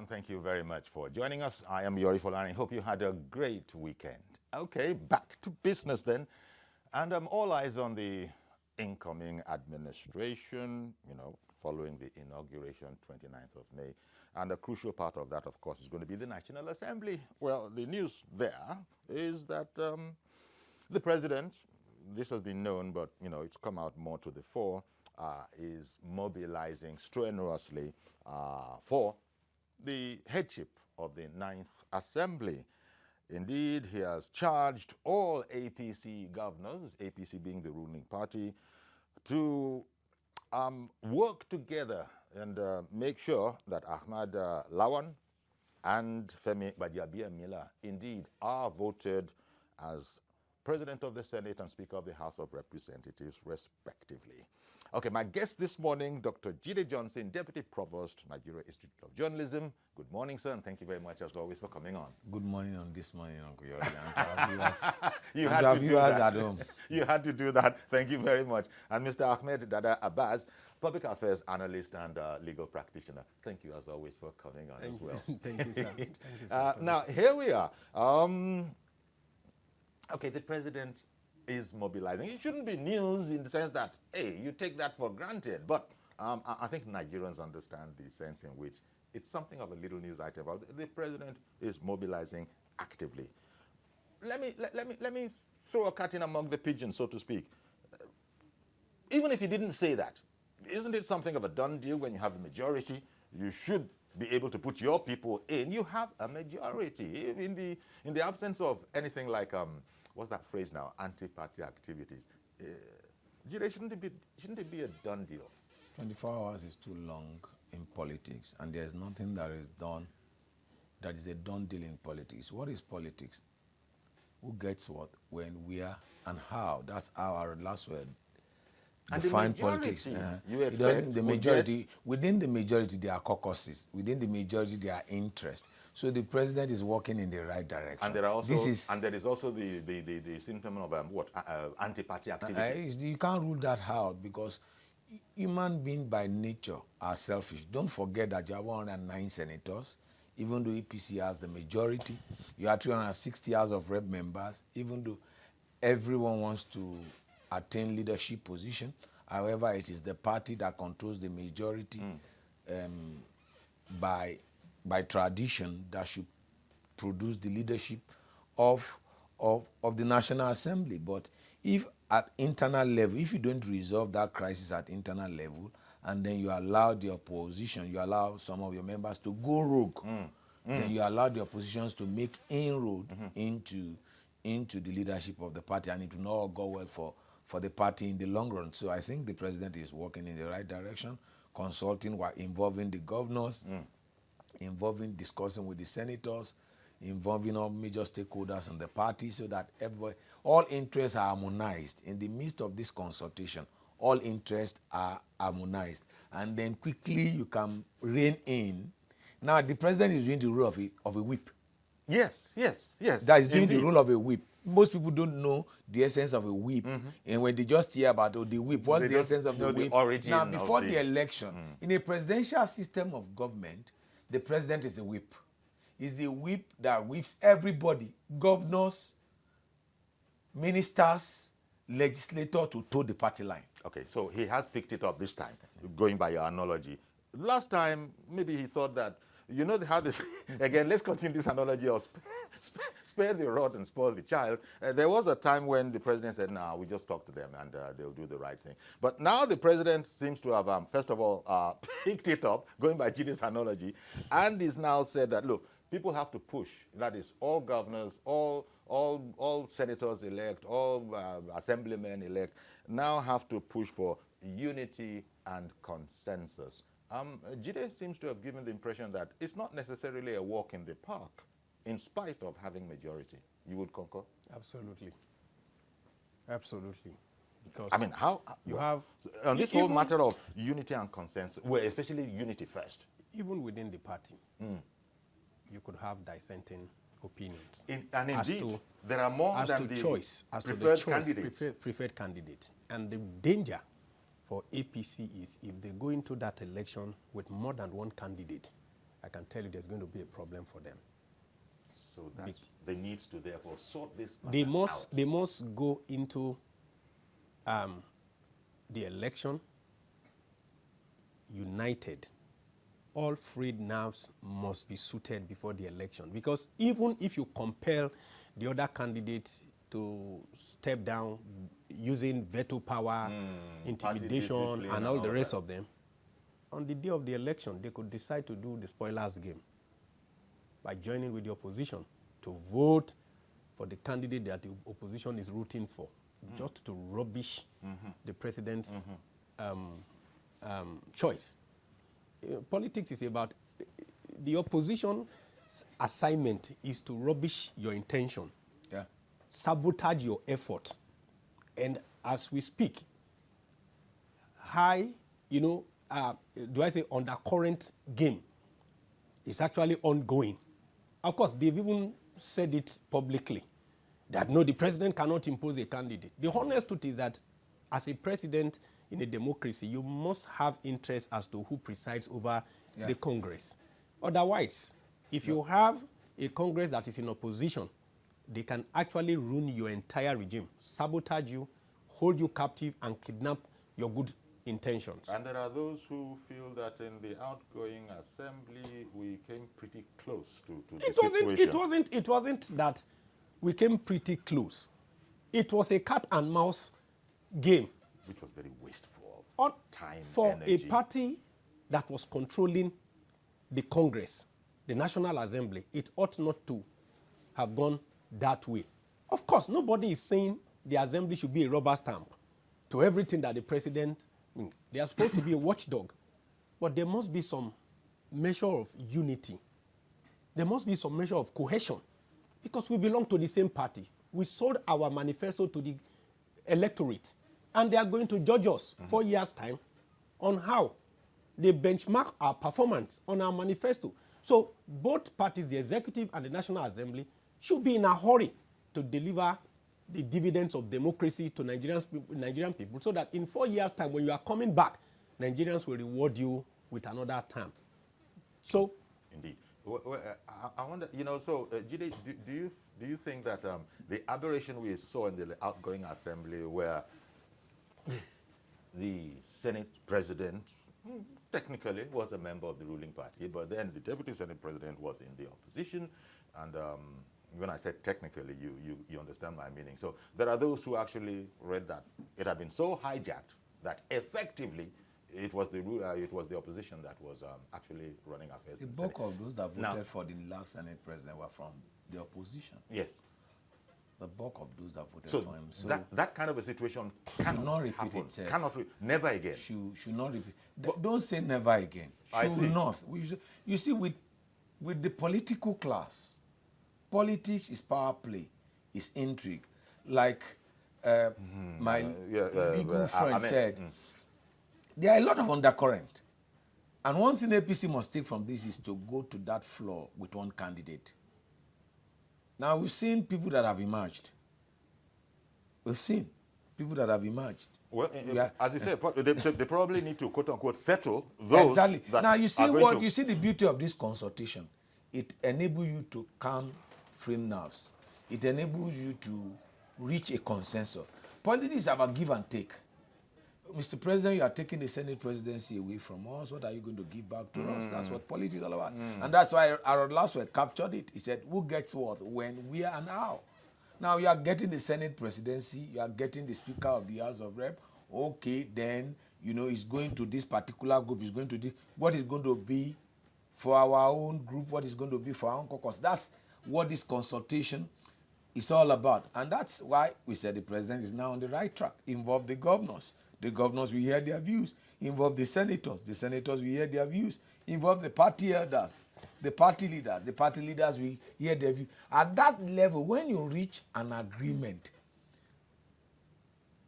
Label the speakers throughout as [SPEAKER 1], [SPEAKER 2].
[SPEAKER 1] and thank you very much for joining us. I am Yori Folani. I hope you had a great weekend. Okay, back to business then. And all eyes on the incoming administration, following the inauguration 29th of May. And a crucial part of that, of course, is going to be the National Assembly. Well, the news there is that the president, this has been known, but, it's come out more to the fore, is mobilizing strenuously for the headship of the Ninth Assembly. Indeed, he has charged all APC governors, APC being the ruling party, to work together and make sure that Ahmad Lawan and Femi Gbajabiamila indeed are voted as President of the Senate and Speaker of the House of Representatives, respectively. Okay, my guest this morning, Dr. Jide Johnson, Deputy Provost, Nigeria Institute of Journalism. Good morning, sir, and thank you very much, as always, for coming on.
[SPEAKER 2] Good morning on this morning, Uncle Yori, and to our viewers.
[SPEAKER 1] You had to do that.
[SPEAKER 2] At home.
[SPEAKER 1] You had to do that. Thank you very much. And Mr. Ahmed Dada Abbas, Public Affairs Analyst and legal practitioner. Thank you, as always, for coming on as well.
[SPEAKER 3] Thank you, sir. Thank you, sir.
[SPEAKER 1] Now, here we are. Okay, the president is mobilizing. It shouldn't be news in the sense that, hey, you take that for granted. But I think Nigerians understand the sense in which it's something of a little news item. The president is mobilizing actively. Let me throw a cat in among the pigeons, so to speak. Even if he didn't say that, isn't it something of a done deal when you have a majority? You should be able to put your people in. You have a majority. In the absence of anything like what's that phrase now? Anti-party activities. Jide, shouldn't it be a done deal?
[SPEAKER 2] 24 hours is too long in politics, and there's nothing that is done that is a done deal in politics. What is politics? Who gets what, when, where, and how? That's our last word.
[SPEAKER 1] And
[SPEAKER 2] define
[SPEAKER 1] the majority,
[SPEAKER 2] politics.
[SPEAKER 1] you expect
[SPEAKER 2] the majority, within the majority, there are caucuses. Within the majority, there are interests. So the president is working in the right direction.
[SPEAKER 1] And there is also the symptom of anti-party activities.
[SPEAKER 2] You can't rule that out because human beings by nature are selfish. Don't forget that you have 109 senators, even though APC has the majority. You have 360 House of Rep members, even though everyone wants to attain leadership position. However, it is the party that controls the majority by tradition that should produce the leadership of the National Assembly. But if at internal level, if you don't resolve that crisis at internal level, and then you allow the opposition, you allow some of your members to go rogue, then you allow the oppositions to make inroad into the leadership of the party, and it will not go well for the party in the long run. So I think the president is working in the right direction, consulting while involving the governors, discussing with the senators, involving all major stakeholders in the party so that all interests are harmonized. In the midst of this consultation, all interests are harmonized. And then quickly you can rein in. Now the president is doing the role of a whip.
[SPEAKER 1] Yes.
[SPEAKER 2] That is doing the role of a whip. Most people don't know the essence of a whip. And when they just hear about the whip, what's the essence of the whip? Now, before the election, in a presidential system of government, the president is the whip. He's the whip that whips everybody, governors, ministers, legislators, to toe the party line.
[SPEAKER 1] Okay, so he has picked it up this time, going by your analogy. Last time, maybe he thought that, you know how this, again, let's continue this analogy of spare the rod and spoil the child. There was a time when the president said, no, we just talk to them and they'll do the right thing. But now the president seems to have, first of all, picked it up, going by Jide's analogy, and is now said that, look, people have to push. That is, all governors, all senators elect, all assemblymen elect, now have to push for unity and consensus. Jide seems to have given the impression that it's not necessarily a walk in the park, in spite of having majority. You would concur?
[SPEAKER 3] Absolutely. Absolutely. Because
[SPEAKER 1] I mean, how you have on this whole matter of unity and consensus, well, especially unity first.
[SPEAKER 3] Even within the party, you could have dissenting opinions.
[SPEAKER 1] And indeed, there are more than the
[SPEAKER 3] choice,
[SPEAKER 1] preferred candidates.
[SPEAKER 3] Preferred candidate. And the danger for APC is if they go into that election with more than one candidate, I can tell you there's going to be a problem for them.
[SPEAKER 1] So they need to therefore sort this
[SPEAKER 3] They
[SPEAKER 1] matter
[SPEAKER 3] must,
[SPEAKER 1] out.
[SPEAKER 3] they must go into the election united. All frayed nerves must be suited before the election. Because even if you compel the other candidates to step down using veto power, intimidation, and all the rest of them, on the day of the election, they could decide to do the spoilers game by joining with the opposition to vote for the candidate that the opposition is rooting for, just to rubbish the president's choice. Politics is about, the opposition's assignment is to rubbish your intention, sabotage your effort. And as we speak, high, do I say undercurrent game is actually ongoing. Of course, they've even said it publicly, that no, the president cannot impose a candidate. The honest truth is that as a president in a democracy, you must have interest as to who presides over the Congress. Otherwise, if you have a Congress that is in opposition, they can actually ruin your entire regime, sabotage you, hold you captive, and kidnap your good intentions.
[SPEAKER 1] And there are those who feel that in the outgoing assembly, we came pretty close to the situation.
[SPEAKER 3] It wasn't that we came pretty close. It was a cat and mouse game.
[SPEAKER 1] Which was very wasteful of time,
[SPEAKER 3] for
[SPEAKER 1] energy.
[SPEAKER 3] a party that was controlling the Congress, the National Assembly. It ought not to have gone that way. Of course, nobody is saying the Assembly should be a rubber stamp to everything that the president. They are supposed to be a watchdog, but there must be some measure of unity. There must be some measure of cohesion, because we belong to the same party. We sold our manifesto to the electorate, and they are going to judge us 4 years' time on how they benchmark our performance on our manifesto. So both parties, the executive and the National Assembly, should be in a hurry to deliver the dividends of democracy to Nigerian people, so that in 4 years' time, when you are coming back, Nigerians will reward you with another term. So,
[SPEAKER 1] indeed. Well, I wonder, so Jide, do you think that the aberration we saw in the outgoing assembly, where the Senate president technically was a member of the ruling party, but then the deputy Senate president was in the opposition, and when I said technically, you understand my meaning. So there are those who actually read that it had been so hijacked that effectively it was the opposition that was actually running affairs.
[SPEAKER 2] The bulk of those that voted for the last Senate president were from the opposition.
[SPEAKER 1] Yes.
[SPEAKER 2] The bulk of those that voted for him.
[SPEAKER 1] So that kind of a situation cannot repeat itself. Never again.
[SPEAKER 2] Should not repeat. Don't say never again. Should not. You see, with the political class, politics is power play, is intrigue. Like my legal friend said, there are a lot of undercurrent. And one thing APC must take from this is to go to that floor with one candidate. Now, we've seen people that have emerged. We've seen people that have emerged.
[SPEAKER 1] Well, as you said, they probably need to, quote-unquote, settle those.
[SPEAKER 2] Exactly.
[SPEAKER 1] That
[SPEAKER 2] now, you see the beauty of this consultation. It enables you to calm frame nerves. It enables you to reach a consensus. Politics is about give and take. Mr. President, you are taking the Senate presidency away from us. What are you going to give back to us? That's what politics is all about. And that's why our last word captured it. He said, who gets what, when, where, and how? Now, you are getting the Senate presidency. You are getting the Speaker of the House of Rep. Okay, then, it's going to this particular group. It's going to this. What is going to be for our own group? What is going to be for our own caucus? That's what this consultation is all about. And that's why we said the president is now on the right track. Involve the governors. The governors will hear their views. Involve the senators. The senators will hear their views. Involve the party elders, the party leaders. The party leaders will hear their views. At that level, when you reach an agreement,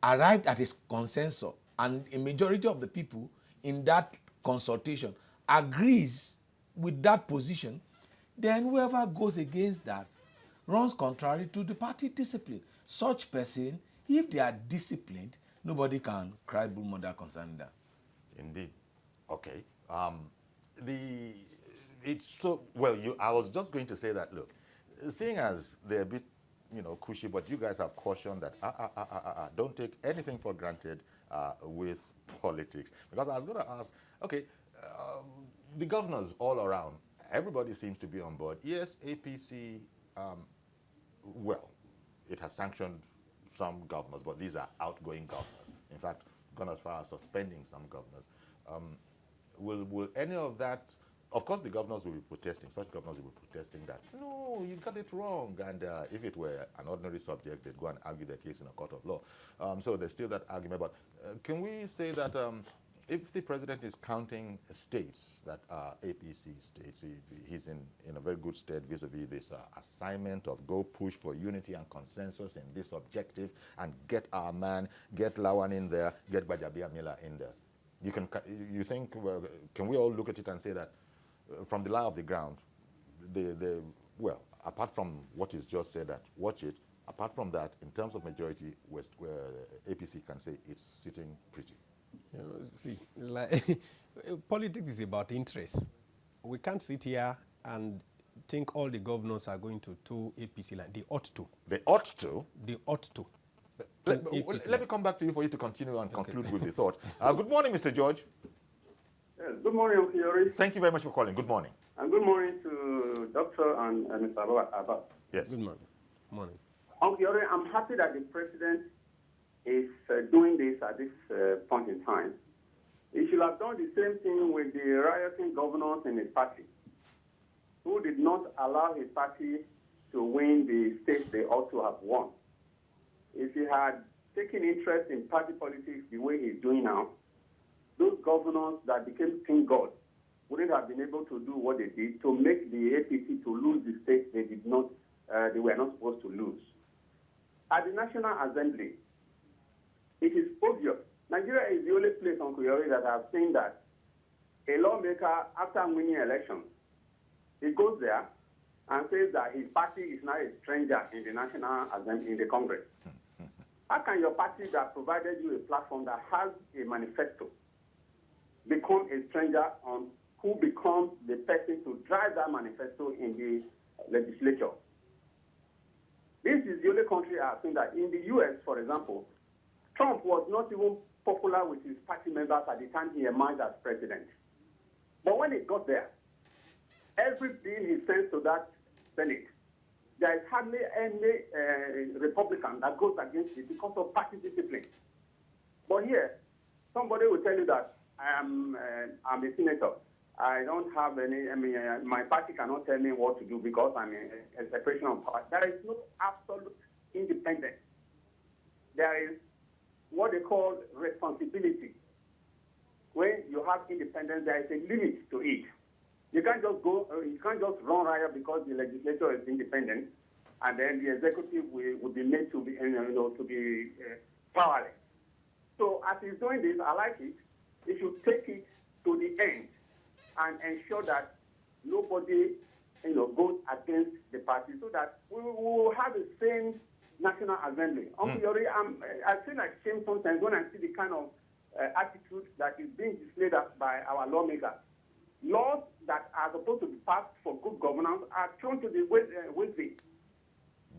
[SPEAKER 2] arrived at a consensus, and a majority of the people in that consultation agrees with that position, then whoever goes against that runs contrary to the party discipline. Such person, if they are disciplined, nobody can cry bull mother concerning that.
[SPEAKER 1] Indeed. Okay. it's so, well, I was just going to say that, look, seeing as they're a bit, cushy, but you guys have cautioned that, don't take anything for granted with politics. Because I was going to ask, okay, the governors all around, everybody seems to be on board. Yes, APC, well, it has sanctioned some governors, but these are outgoing governors. In fact, gone as far as suspending some governors. Will any of that, of course the governors will be protesting, such governors will be protesting that, no, you got it wrong. And if it were an ordinary subject, they'd go and argue their case in a court of law. So there's still that argument. But can we say that if the president is counting states that are APC states, he's in a very good stead vis-a-vis this assignment of go push for unity and consensus in this objective and get our man, get Lawan in there, get Gbajabiamila in there. You think, well, can we all look at it and say that from the lie of the ground, well, apart from what is just said, that watch it, apart from that, in terms of majority, APC can say it's sitting pretty.
[SPEAKER 3] See, like, politics is about interest. We can't sit here and think all the governors are going to toe APC line. They ought to.
[SPEAKER 1] They ought to?
[SPEAKER 3] They ought to.
[SPEAKER 1] Let me come back to you for you to continue and conclude with the thought. Good morning, Mr. George.
[SPEAKER 4] Yes, good morning, Uncle Yori.
[SPEAKER 1] Thank you very much for calling. Good morning.
[SPEAKER 4] And good morning to Doctor and Mr. Abbas.
[SPEAKER 1] Yes.
[SPEAKER 3] Good morning. Morning.
[SPEAKER 4] Uncle Yori, I'm happy that the president is doing this at this point in time. He should have done the same thing with the rioting governors in his party, who did not allow his party to win the states they ought to have won. If he had taken interest in party politics the way he's doing now, those governors that became king god wouldn't have been able to do what they did to make the APC to lose the states they were not supposed to lose. At the National Assembly, it is obvious. Nigeria is the only place, Uncle Yori, that I've seen that a lawmaker, after winning elections, he goes there and says that his party is now a stranger in the National Assembly, in the Congress. How can your party that provided you a platform that has a manifesto become a stranger on who becomes the person to drive that manifesto in the legislature? This is the only country I've seen that. In the U.S., for example, Trump was not even popular with his party members at the time he emerged as president. But when he got there, every bill he sends to that Senate, there is hardly any Republican that goes against it because of party discipline. But here, somebody will tell you that I'm a senator. I don't have any, my party cannot tell me what to do because I'm a separation of power. There is no absolute independence. There is what they call responsibility. When you have independence, there is a limit to it. You can't just run riot because the legislature is independent, and then the executive will be made to be, powerless. So as he's doing this, I like it. He should take it to the end and ensure that nobody, goes against the party, so that we will have the same National Assembly. Uncle Yori, I feel like shame sometimes when I see the kind of attitude that is being displayed by our lawmakers. Laws that are supposed to be passed for good governance are thrown to the waste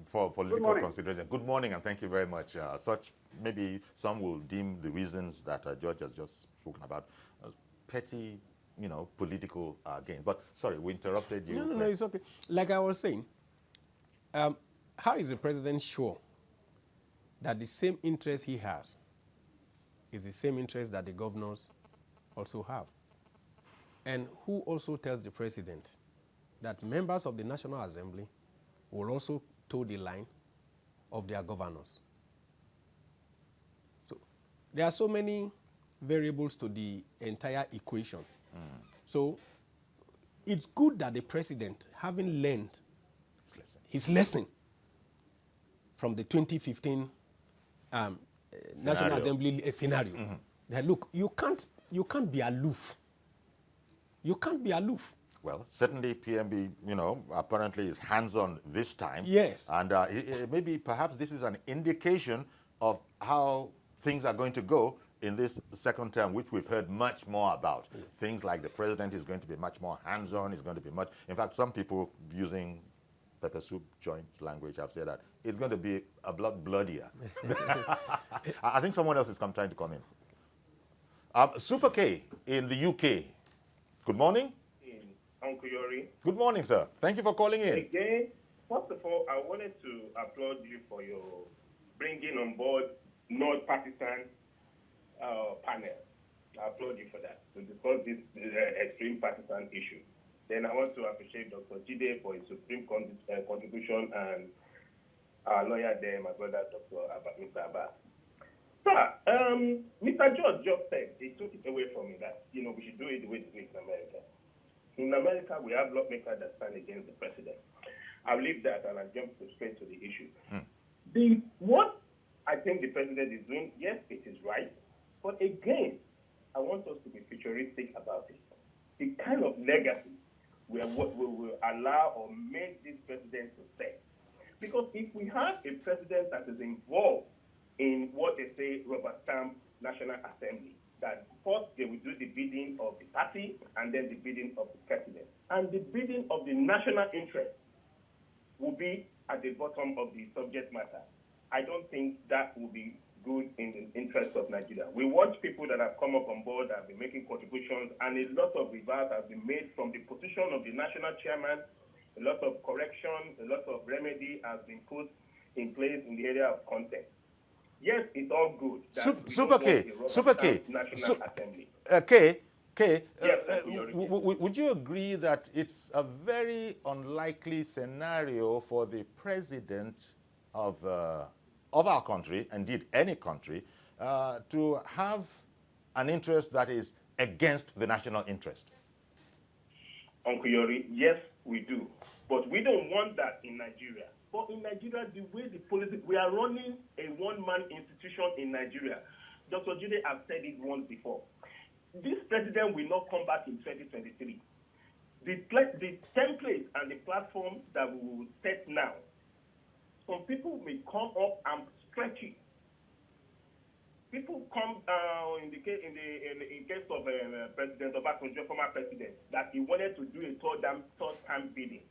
[SPEAKER 1] for political consideration. Good morning, and thank you very much. Maybe some will deem the reasons that George has just spoken about as petty, political gain. But sorry, we interrupted you.
[SPEAKER 3] No, it's okay. Like I was saying, how is the president sure that the same interest he has is the same interest that the governors also have? And who also tells the president that members of the National Assembly will also toe the line of their governors? So there are so many variables to the entire equation. So it's good that the president, having learned his lesson from the 2015 National Assembly scenario, that look, you can't be aloof. You can't be aloof.
[SPEAKER 1] Well, certainly PMB, apparently is hands-on this time.
[SPEAKER 3] Yes.
[SPEAKER 1] And maybe perhaps this is an indication of how things are going to go in this second term, which we've heard much more about. Things like the president is going to be much more hands-on, is going to be much, in fact, some people using pepper soup joint language have said that it's going to be a lot bloodier. I think someone else is trying to come in. Super K in the UK. Good morning.
[SPEAKER 5] Uncle Yori.
[SPEAKER 1] Good morning, sir. Thank you for calling in.
[SPEAKER 5] Again, first of all, I wanted to applaud you for your bringing on board non-partisan panel. I applaud you for that, to discuss this extreme partisan issue. Then I want to appreciate Dr. Jide for his supreme contribution, and our lawyer there, my brother, Mr. Abbas. Sir, Mr. George just said, he took it away from me that, we should do it the way they do it in America. In America, we have lawmakers that stand against the president. I'll leave that and I'll jump straight to the issue. What I think the president is doing, yes, it is right. But again, I want us to be futuristic about it. The kind of legacy we will allow or make this president to set. Because if we have a president that is involved in what they say rubber stamp National Assembly, that first they will do the bidding of the party and then the bidding of the president. And the bidding of the national interest will be at the bottom of the subject matter. I don't think that will be good in the interest of Nigeria. We watch people that have come up on board, that have been making contributions, and a lot of reverse has been made from the position of the national chairman. A lot of correction, a lot of remedy has been put in place in the area of content. Yes, it's all good.
[SPEAKER 1] Super K.
[SPEAKER 5] National Assembly.
[SPEAKER 1] Would you agree that it's a very unlikely scenario for the president of our country, indeed any country, to have an interest that is against the national interest?
[SPEAKER 5] Uncle Yori, yes, we do. But we don't want that in Nigeria. But in Nigeria, the way the politics, we are running a one-man institution in Nigeria. Dr. Jide has said it once before. This president will not come back in 2023. The template and the platform that we will set now, some people may come up and stretch it. People come in case of President Obasanjo, former president, that he wanted to do a third-time bidding.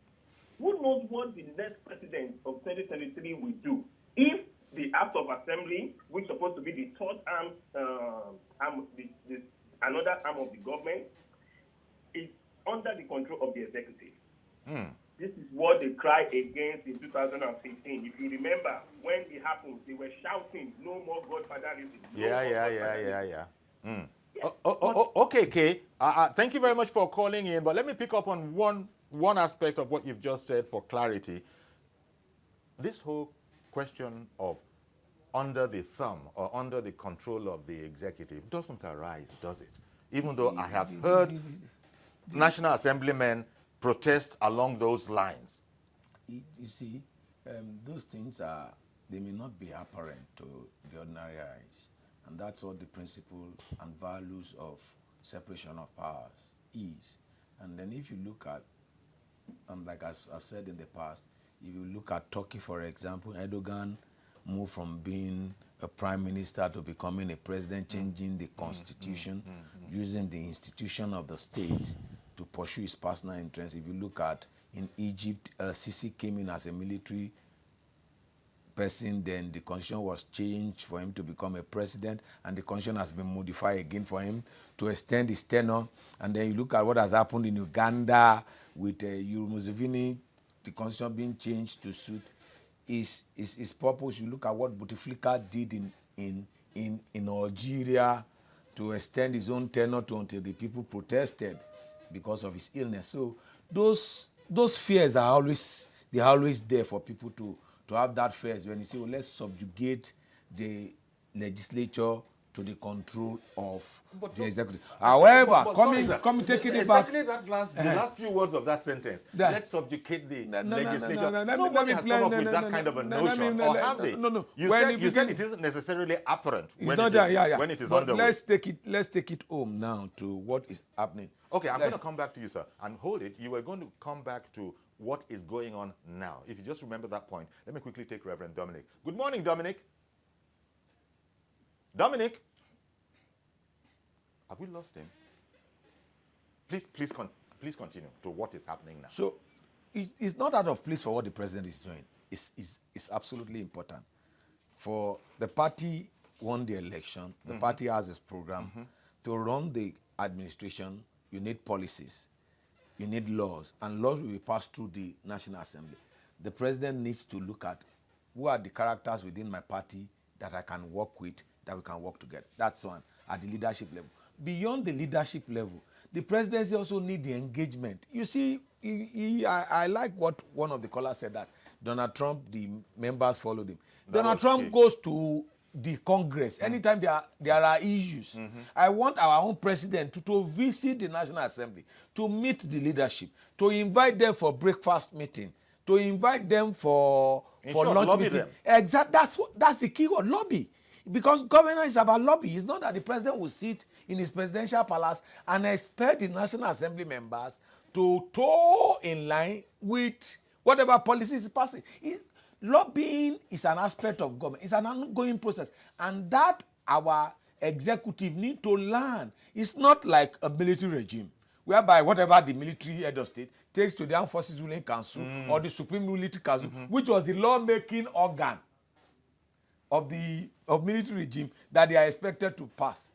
[SPEAKER 5] Who knows what the next president of 2023 will do if the Act of Assembly, which is supposed to be the third another arm of the government, is under the control of the executive. This is what they cried against in 2015. If you remember, when it happened, they were shouting, "No more godfatherism."
[SPEAKER 1] Yeah. Okay, Kay. Thank you very much for calling in, but let me pick up on one aspect of what you've just said for clarity. This whole question of under the thumb or under the control of the executive doesn't arise, does it? Even though I have heard National Assemblymen protest along those lines.
[SPEAKER 2] You see, those things they may not be apparent to the ordinary eyes. And that's what the principle and values of separation of powers is. And then if you look at, like I've said in the past, if you look at Turkey, for example, Erdogan moved from being a prime minister to becoming a president, changing the constitution, using the institution of the state to pursue his personal interests. If you look at in Egypt, Sisi came in as a military person, then the constitution was changed for him to become a president, and the constitution has been modified again for him to extend his tenure. And then you look at what has happened in Uganda with Yoweri Museveni, the constitution being changed to suit his purpose. You look at what Bouteflika did in Algeria to extend his own tenure until the people protested because of his illness. So those fears are always there for people to have that fears when you say, well, let's subjugate the legislature to the control of the executive. However, come taking it back.
[SPEAKER 1] Especially the last few words of that sentence. Let's subjugate the legislature. Nobody has come up with that kind of a notion, or have they?
[SPEAKER 2] No.
[SPEAKER 1] You said it isn't necessarily apparent when it is underway.
[SPEAKER 2] Let's take it home now to what is happening.
[SPEAKER 1] Okay, I'm going to come back to you, sir, and hold it. You were going to come back to what is going on now. If you just remember that point, let me quickly take Reverend Dominic. Good morning, Dominic. Dominic? Have we lost him? Please continue to what is happening now.
[SPEAKER 2] So it's not out of place for what the president is doing. It's absolutely important. For the party won the election, the party has its program. To run the administration, you need policies, you need laws, and laws will be passed through the National Assembly. The president needs to look at who are the characters within my party that I can work with, that we can work together. That's one, at the leadership level. Beyond the leadership level, the presidency also needs the engagement. You see, I like what one of the callers said, that Donald Trump, the members followed him. Donald Trump goes to the Congress anytime there are issues. I want our own president to visit the National Assembly, to meet the leadership, to invite them for breakfast meeting, to invite them for lunch meeting. Exactly. That's the key word, lobby. Because governance is about lobby. It's not that the president will sit in his presidential palace and expect the National Assembly members to toe in line with whatever policies is passing. Lobbying is an aspect of government. It's an ongoing process. And that our executive need to learn. It's not like a military regime, whereby whatever the military head of state takes to the Armed Forces Ruling Council or the Supreme Military Council, which was the lawmaking organ of the military regime, that they are expected to pass.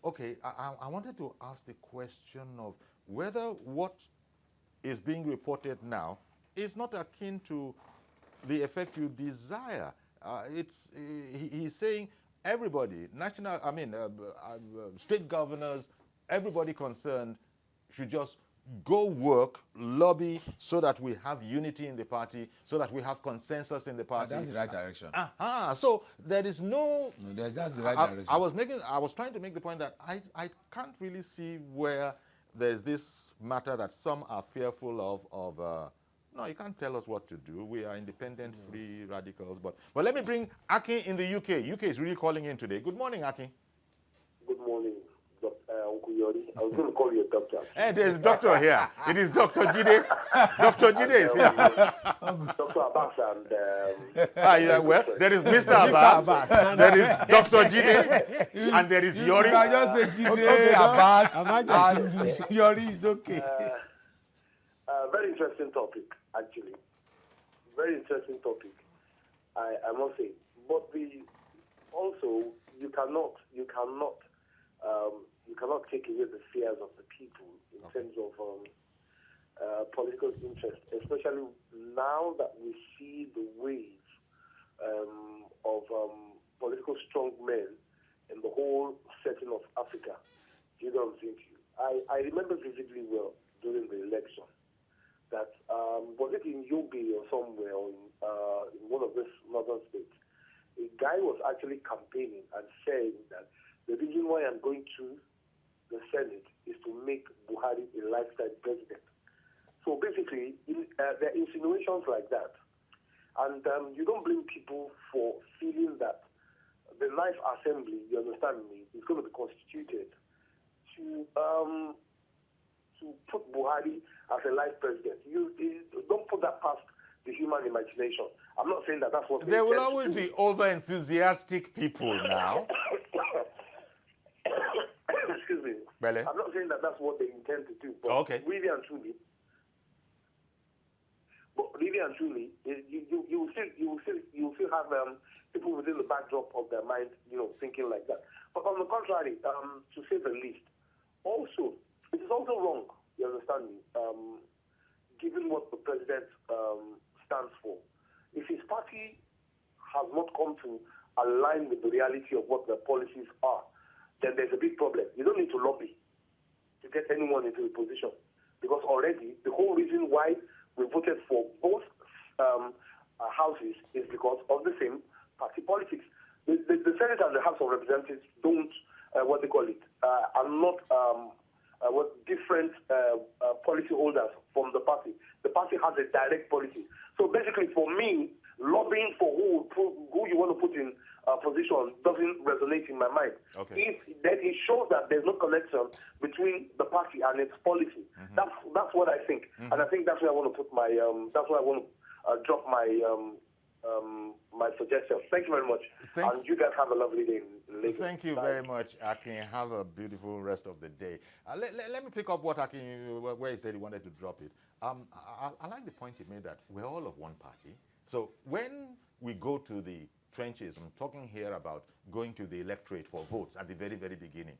[SPEAKER 1] Okay, I wanted to ask the question of whether what is being reported now is not akin to the effect you desire. He's saying everybody, state governors, everybody concerned should just go work, lobby, so that we have unity in the party, so that we have consensus in the party.
[SPEAKER 2] That's the right direction.
[SPEAKER 1] So there is no.
[SPEAKER 2] That's the right direction.
[SPEAKER 1] I was trying to make the point that I can't really see where there's this matter that some are fearful of. No, you can't tell us what to do. We are independent, free radicals. But let me bring Akin in the UK. UK is really calling in today. Good morning, Akin.
[SPEAKER 6] Good morning, Uncle Yori. I was going to call you a doctor.
[SPEAKER 1] Hey, there's a doctor here. It is Dr. Jide. Dr. Jide is here.
[SPEAKER 6] Dr. Abbas and...
[SPEAKER 1] well, there is Mr. Abbas, there is Dr. Jide, and there is Yori.
[SPEAKER 2] You can just say Jide, Abbas, and Yori is okay.
[SPEAKER 6] Very interesting topic, actually. Very interesting topic, I must say. But also, you cannot take away the fears of the people in terms of political interest, especially now that we see the wave of political strong men in the whole setting of Africa. Do you know what I'm saying to you? I remember vividly well during the election that was it in Yobe or somewhere, or in one of these northern states, a guy was actually campaigning and saying that the reason why I'm going to the Senate is to make Buhari a lifetime president. So basically, there are insinuations like that. And you don't blame people for feeling that the Life Assembly, you understand me, is going to be constituted to put Buhari as a life president. You don't put that past the human imagination. I'm not saying that that's what
[SPEAKER 1] there will always be over-enthusiastic people now.
[SPEAKER 6] Excuse me.
[SPEAKER 1] Really?
[SPEAKER 6] I'm not saying that that's what they intend to do. But really and truly, you will still have people within the backdrop of their mind, thinking like that. But on the contrary, to say the least, also it is also wrong. You understand me? Given what the president stands for, if his party has not come to align with the reality of what their policies are, then there's a big problem. You don't need to lobby to get anyone into a position, because already the whole reason why we voted for both houses is because of the same party politics. The Senate and the House of Representatives don't, are not different policy holders from the party. The party has a direct policy. So basically, for me, lobbying for who you want to put in position doesn't resonate in my mind.
[SPEAKER 1] Okay.
[SPEAKER 6] Then it shows that there's no connection between the party and its policy. That's what I think, and I think that's where I want to put my. That's where I want to drop my my suggestions. Thank you very much. And you guys have a lovely day in Lagos.
[SPEAKER 1] Thank you very much, Akin. Have a beautiful rest of the day. Let me pick up what Akin, where he said he wanted to drop it. I like the point he made that we're all of one party. So when we go to the trenches, I'm talking here about going to the electorate for votes at the very, very beginning.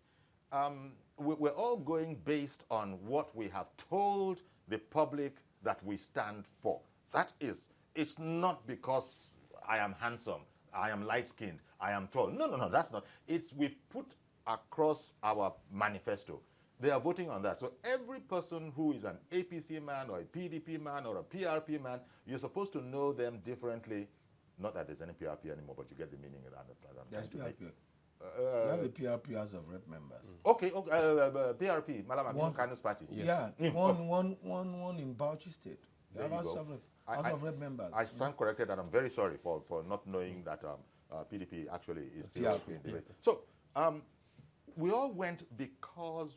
[SPEAKER 1] We're all going based on what we have told the public that we stand for. That is, it's not because I am handsome, I am light-skinned, I am tall. No, that's not. It's we've put across our manifesto. They are voting on that. So every person who is an APC man or a PDP man or a PRP man, you're supposed to know them differently. Not that there's any PRP anymore, but you get the meaning of that.
[SPEAKER 2] There's PRP. We have a PRP House of Rep members.
[SPEAKER 1] Okay, PRP, Malam Kanu's party.
[SPEAKER 2] Yeah, one in Bauchi State. We have House of Rep members.
[SPEAKER 1] I stand corrected, and I'm very sorry for not knowing that PDP actually is still in the race. So we all went because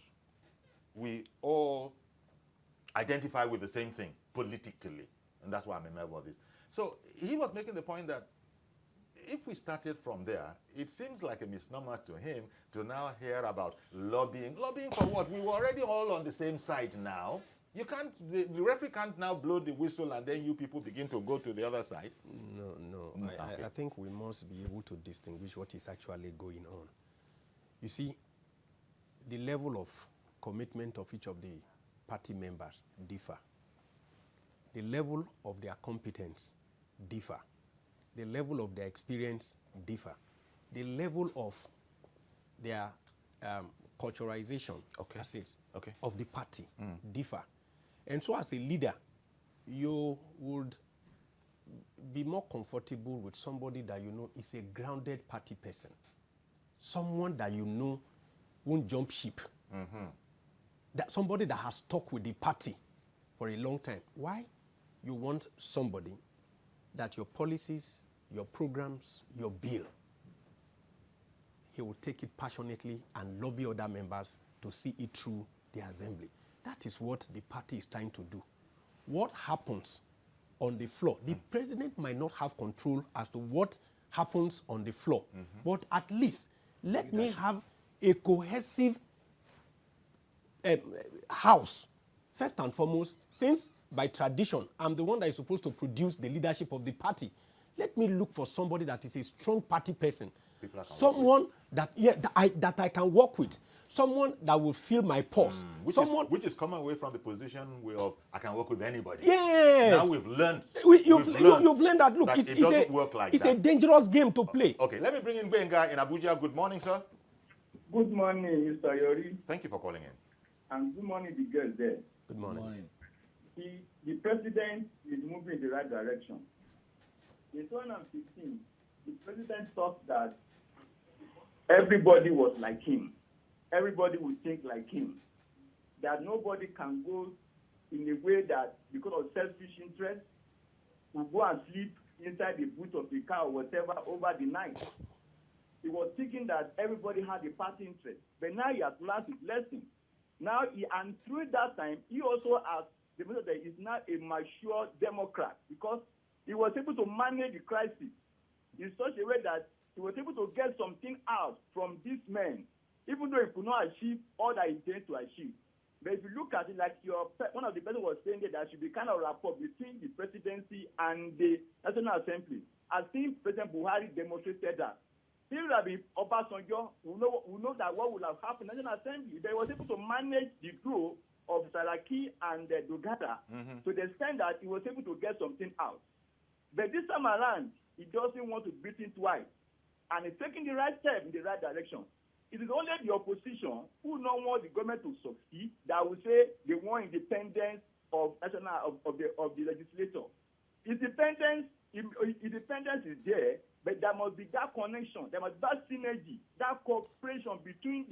[SPEAKER 1] we all identify with the same thing politically, and that's why I'm a member of this. So he was making the point that if we started from there, it seems like a misnomer to him to now hear about lobbying. Lobbying for what? We were already all on the same side now. You can't, the referee can't now blow the whistle and then you people begin to go to the other side.
[SPEAKER 3] No. I think we must be able to distinguish what is actually going on. You see, the level of commitment of each of the party members differ. The level of their competence differ. The level of their experience differ. The level of their culturalization of the party differ. And so as a leader, you would be more comfortable with somebody that you know is a grounded party person. Someone that you know won't jump ship. That somebody that has stuck with the party for a long time. Why? You want somebody that your policies, your programs, your bill, he will take it passionately and lobby other members to see it through the assembly. That is what the party is trying to do. What happens on the floor? The president might not have control as to what happens on the floor, but at least let me have a cohesive house. First and foremost, since by tradition, I'm the one that is supposed to produce the leadership of the party. Let me look for somebody that is a strong party person. Someone that I can work with. Someone that will feel my pulse.
[SPEAKER 1] Which is coming away from the position of I can work with anybody.
[SPEAKER 3] Yes.
[SPEAKER 1] Now we've learned.
[SPEAKER 3] You've learned that. Look,
[SPEAKER 1] it doesn't work like that.
[SPEAKER 3] It's a dangerous game to play.
[SPEAKER 1] Okay, let me bring in Benga in Abuja. Good morning, sir.
[SPEAKER 7] Good morning, Mr. Yori.
[SPEAKER 1] Thank you for calling in.
[SPEAKER 7] And good morning, the girls there.
[SPEAKER 3] Good morning.
[SPEAKER 7] The president is moving in the right direction. In 2015, the president thought that everybody was like him. Everybody would think like him. That nobody can go in a way that, because of selfish interest, will go and sleep inside the boot of the car or whatever over the night. He was thinking that everybody had a party interest. But now he has learned his lesson. Now, and through that time, he also has demonstrated that he's not a mature Democrat because he was able to manage the crisis in such a way that he was able to get something out from these men, even though he could not achieve all that he intended to achieve. But if you look at it, like one of the person was saying that there should be kind of rapport between the presidency and the National Assembly. I think President Buhari demonstrated that. People that be Obasanjo will know that what will have happened in the National Assembly. They was able to manage the growth of Saraki and Dogata to the extent that he was able to get something out. But this time around, he doesn't want to beat it twice. And he's taking the right step in the right direction. It is only the opposition who don't want the government to succeed that will say they want independence of the legislator. Independence is there, but there must be that connection, there must be that synergy, that cooperation between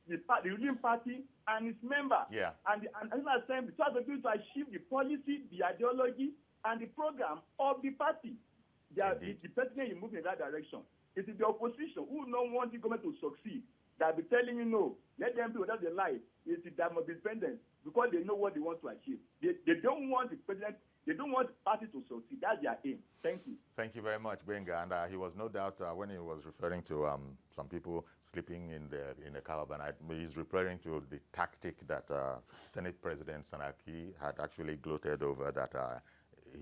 [SPEAKER 7] the ruling party and its member and the National Assembly, so as to be able to achieve the policy, the ideology, and the program of the party. The president is moving in that direction. It is the opposition who don't want the government to succeed that be telling you no, let them do whatever they like. It is that must be independence because they know what they want to achieve. They don't want the president They don't want party to succeed. That's their aim. Thank you.
[SPEAKER 1] Thank you very much, Benga. And he was no doubt when he was referring to some people sleeping in the caravan, he's referring to the tactic that Senate President Sanaki had actually gloated over, that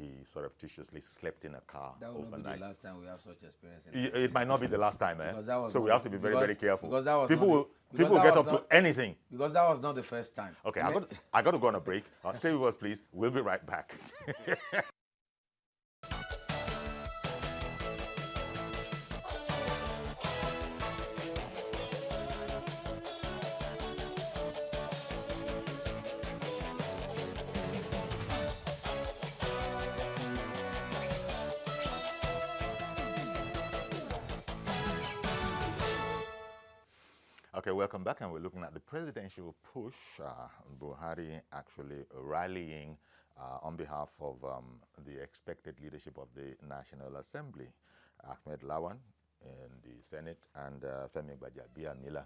[SPEAKER 1] he surreptitiously slept in a car
[SPEAKER 2] That will
[SPEAKER 1] overnight.
[SPEAKER 2] not be the last time we have such experience.
[SPEAKER 1] It might not be the last time, eh? So we have to be very, very careful.
[SPEAKER 2] Because that was
[SPEAKER 1] people will get up to anything.
[SPEAKER 2] Because that was not the first time.
[SPEAKER 1] Okay, I got to go on a break. Stay with us, please. We'll be right back. Okay, welcome back, and we're looking at the presidential push. Buhari actually rallying on behalf of the expected leadership of the National Assembly. Ahmed Lawan in the Senate and Femi Gbajabiamila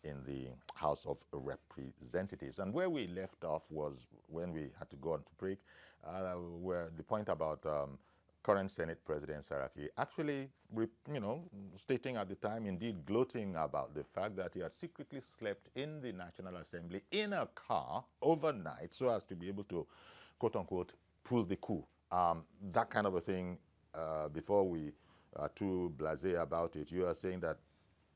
[SPEAKER 1] in the House of Representatives. And where we left off was when we had to go on to break, where the point about current Senate President Saraki actually, stating at the time, indeed gloating about the fact that he had secretly slept in the National Assembly in a car overnight so as to be able to, quote unquote, pull the coup. That kind of a thing, before we are too blasé about it, you are saying that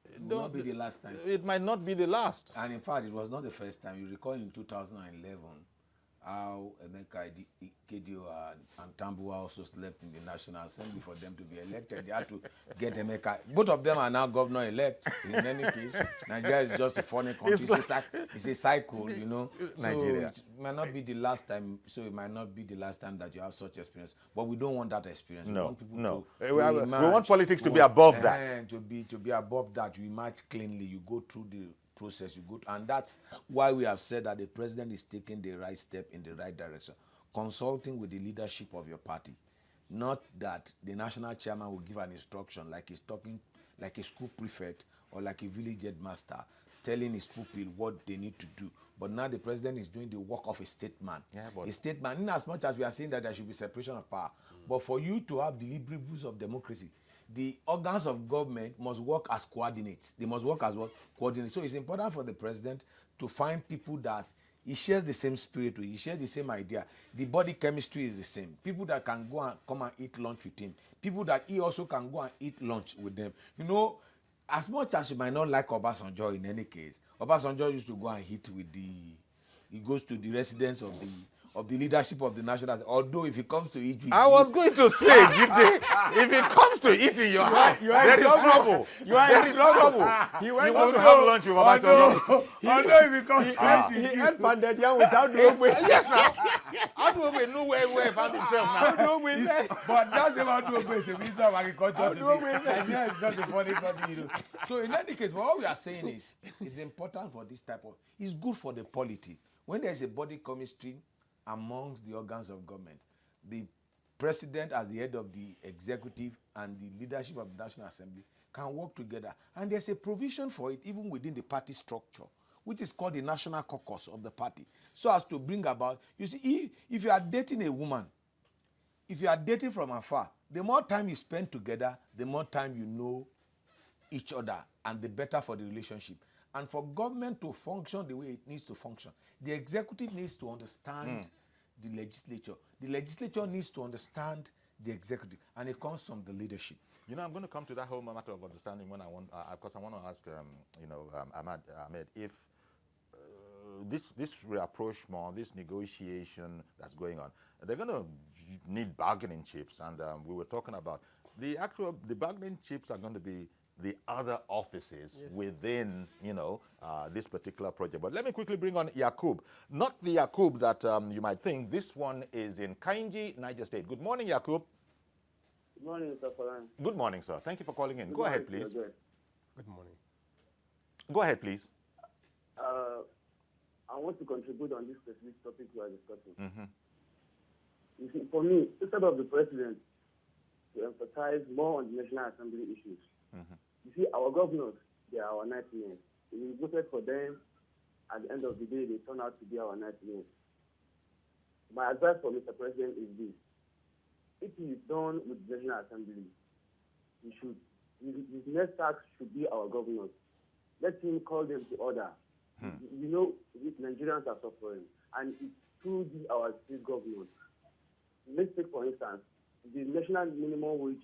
[SPEAKER 2] it will not be the last time.
[SPEAKER 1] It might not be the last.
[SPEAKER 2] And in fact, it was not the first time. You recall in 2011, how Emeka Ikedio and Tambuwa also slept in the National Assembly for them to be elected. They had to get Emeka. Both of them are now governor-elect. In any case, Nigeria is just a funny country. It's a cycle,
[SPEAKER 1] Nigeria.
[SPEAKER 2] So it might not be the last time. So it might not be the last time that you have such experience. But we don't want that experience.
[SPEAKER 1] No,
[SPEAKER 2] we want people
[SPEAKER 1] no.
[SPEAKER 2] to
[SPEAKER 1] We
[SPEAKER 2] emerge,
[SPEAKER 1] want politics to be above that.
[SPEAKER 2] To be above that. You emerge cleanly. You go through the process, you go, and that's why we have said that the president is taking the right step in the right direction, consulting with the leadership of your party. Not that the national chairman will give an instruction like he's talking like a school prefect or like a village headmaster, telling his pupil what they need to do. But now the president is doing the work of a statesman. A statesman, in as much as we are saying that there should be separation of power, but for you to have deliberables of democracy, the organs of government must work as coordinates. They must work as what? Coordinates. So it's important for the president to find people that he shares the same spirit with, he shares the same idea. The body chemistry is the same. People that can go and come and eat lunch with him. People that he also can go and eat lunch with them. As much as you might not like Obasanjo in any case, Obasanjo used to go and eat with he goes to the residence of the leadership of the national Assembly. Although if he comes to eat with
[SPEAKER 1] I was going to say, Jide, if it comes to eating your house, there is trouble. There is trouble. You want to have lunch with Obasanjo.
[SPEAKER 2] Although if he comes
[SPEAKER 3] he had pounded yam without doing
[SPEAKER 1] Yes, now. Aduobe knew where he found himself now.
[SPEAKER 2] But that's about Aduobe is a minister of agriculture today. Nigeria is just a funny country, So in any case, but what we are saying is, it's important for this type of, it's good for the polity. When there's a body chemistry amongst the organs of government, the president as the head of the executive and the leadership of the National Assembly can work together. And there's a provision for it even within the party structure, which is called the National Caucus of the party. So as to bring about, you see, if you are dating a woman, if you are dating from afar, the more time you spend together, the more time you know each other, and the better for the relationship. And for government to function the way it needs to function, the executive needs to understand the legislature. The legislature needs to understand the executive, and it comes from the leadership.
[SPEAKER 1] I'm going to come to that whole matter of understanding when I want, because I want to ask, Ahmed, if this rapprochement, this negotiation that's going on, they're going to need bargaining chips, and we were talking about the bargaining chips are going to be the other offices within, this particular project. But let me quickly bring on Yakub. Not the Yakub that you might think. This one is in Kainji, Niger State. Good morning, Yakub.
[SPEAKER 8] Good morning, Mr. Falan.
[SPEAKER 1] Good morning, sir. Thank you for calling in. Go ahead, please.
[SPEAKER 3] Good morning.
[SPEAKER 1] Go ahead, please.
[SPEAKER 8] I want to contribute on this specific topic we are discussing. You see, for me, instead of the president to emphasize more on the National Assembly issues, you see, our governors, they are our nightmares. We voted for them. At the end of the day, they turn out to be our nightmares. my advice for Mr. President is this. If he is done with the National Assembly, his next task should be our governors. Let him call them to order. You know, Nigerians are suffering, and it's through our state governors. Let's take, for instance, the national minimum wage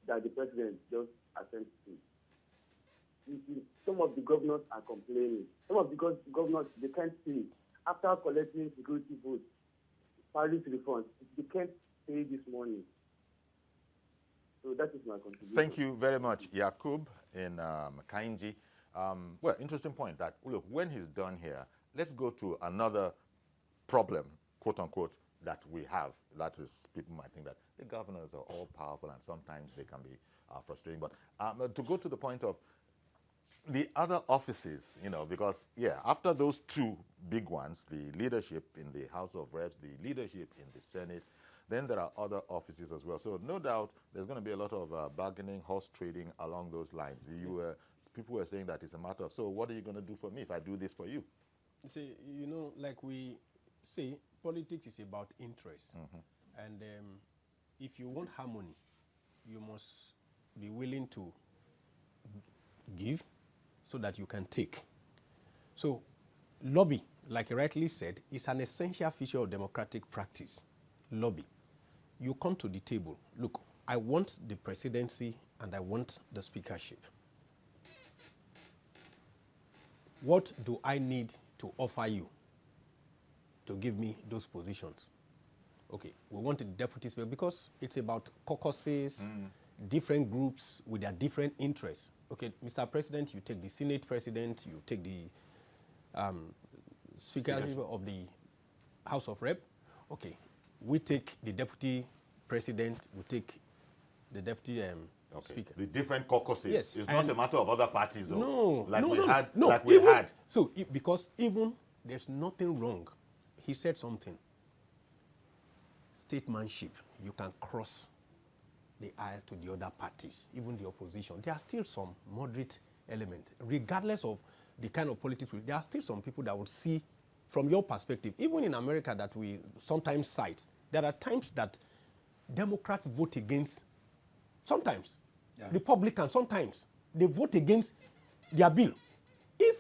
[SPEAKER 8] that the president just assented to. You see, some of the governors are complaining. Some of the governors, they can't pay. After collecting security votes, Paris refunds, they can't pay this money. So that is my contribution.
[SPEAKER 1] Thank you very much, Yakub in Kainji. Well, interesting point that, look, when he's done here, let's go to another problem, quote unquote, that we have. That is, people might think that the governors are all powerful and sometimes they can be frustrating. But to go to the point of the other offices, you know, because, yeah, after those two big ones, the leadership in the House of Reps, the leadership in the Senate, then there are other offices as well. So no doubt there's going to be a lot of bargaining, horse trading along those lines. People were saying that it's a matter of, so what are you going to do for me if I do this for you?
[SPEAKER 3] See, you know, like we say, politics is about interest. And if you want harmony, you must be willing to give so that you can take. So lobby, like you rightly said, is an essential feature of democratic practice. Lobby. You come to the table. Look, I want the presidency and I want the speakership. What do I need to offer you to give me those positions? Okay, we want the deputy speaker because it's about caucuses, different groups with their different interests. Okay, Mr. President, you take the Senate president, you take the speakership of the House of Rep. Okay, we take the deputy president, we take the deputy speaker.
[SPEAKER 1] The different caucuses.
[SPEAKER 3] Yes,
[SPEAKER 1] It's not a matter of other parties.
[SPEAKER 3] No,
[SPEAKER 1] like
[SPEAKER 3] no,
[SPEAKER 1] we
[SPEAKER 3] no,
[SPEAKER 1] had.
[SPEAKER 3] no.
[SPEAKER 1] Like we had.
[SPEAKER 3] So, because even there's nothing wrong. He said something. Statesmanship, you can cross the aisle to the other parties, even the opposition. There are still some moderate elements, regardless of the kind of politics. There are still some people that would see, from your perspective, even in America that we sometimes cite, there are times that Democrats vote against, sometimes, Republicans, sometimes, they vote against their bill. If,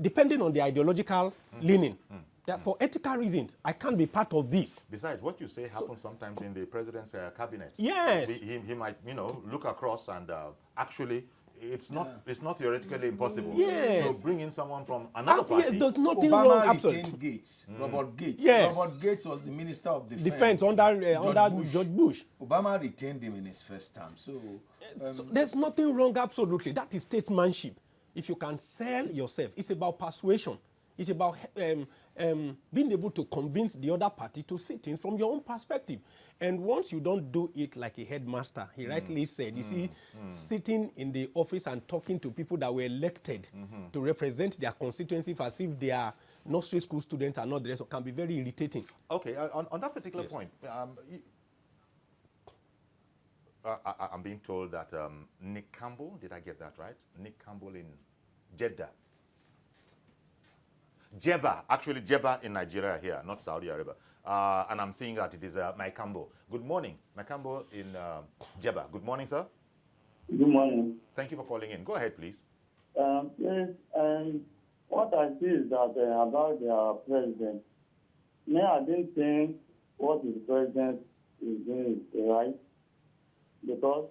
[SPEAKER 3] depending on the ideological leaning, that for ethical reasons, I can't be part of this.
[SPEAKER 1] Besides, what you say happens sometimes in the president's cabinet.
[SPEAKER 3] Yes.
[SPEAKER 1] He might, you know, look across and actually, it's not theoretically impossible
[SPEAKER 3] Yes.
[SPEAKER 1] to bring in someone from another party.
[SPEAKER 3] Yes, there's nothing wrong.
[SPEAKER 2] Obama
[SPEAKER 3] Absolutely.
[SPEAKER 2] retained Gates, Robert Gates.
[SPEAKER 3] Yes.
[SPEAKER 2] Robert Gates was the Minister of
[SPEAKER 3] Defense under George Bush.
[SPEAKER 2] Obama retained him in his first term. So
[SPEAKER 3] there's nothing wrong, absolutely. That is statesmanship. If you can sell yourself, it's about persuasion. It's about being able to convince the other party to see things from your own perspective. And once you don't do it like a headmaster, he rightly said, you see, sitting in the office and talking to people that were elected to represent their constituency as if they are nursery school students and not the rest, can be very irritating.
[SPEAKER 1] Okay, on that particular point, I'm being told that Nick Campbell, did I get that right? Nick Campbell in Jeddah. Actually Jebba in Nigeria here, not Saudi Arabia. And I'm seeing that it is Mike Campbell. Good morning, Mike Campbell in Jebba. Good morning, sir.
[SPEAKER 9] Good morning.
[SPEAKER 1] Thank you for calling in. Go ahead, please.
[SPEAKER 9] Yes, and what I see is that about the president, I didn't think what the president is doing is right, because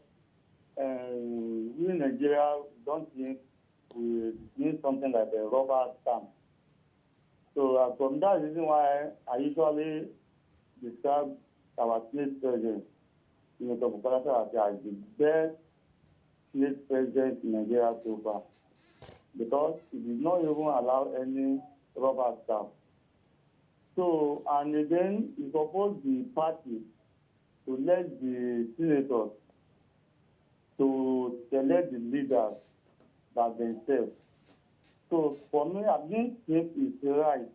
[SPEAKER 9] we in Nigeria don't think we need something like a rubber stamp. So from that reason why I usually describe our state president, Senator Buhari, as the best state president in Nigeria so far, because he did not even allow any rubber stamp. So, and again, he supposed the party to let the senators to select the leaders by themselves. So for me, I don't think it's right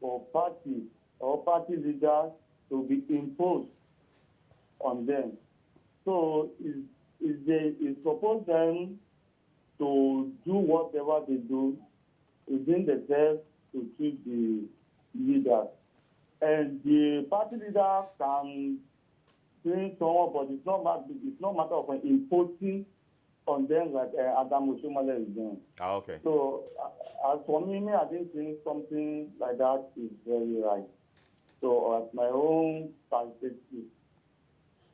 [SPEAKER 9] for party or party leaders to be imposed on them. So it's supposed them to do whatever they do within themselves to choose the leaders. and the party leader can bring someone, but it's not matter of imposing on them like Adam Oshomole is doing.
[SPEAKER 1] Ah, okay.
[SPEAKER 9] So, as for me, I didn't think something like that is very right. So, at my own perspective,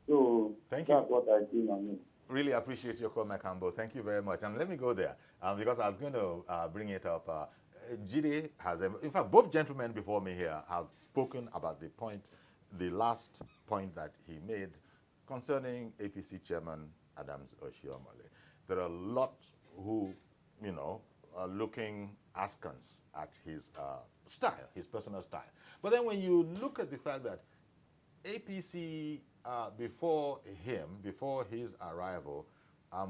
[SPEAKER 9] so
[SPEAKER 1] Thank you.
[SPEAKER 9] that's what I think on it.
[SPEAKER 1] Really appreciate your comment, Campbell. Thank you very much. And let me go there because I was going to bring it up. Jide has, in fact, both gentlemen before me here have spoken about the point, the last point that he made concerning APC Chairman Adams Oshiomhole. There are a lot who, you know, are looking askance at his style, his personal style. But then when you look at the fact that APC before his arrival,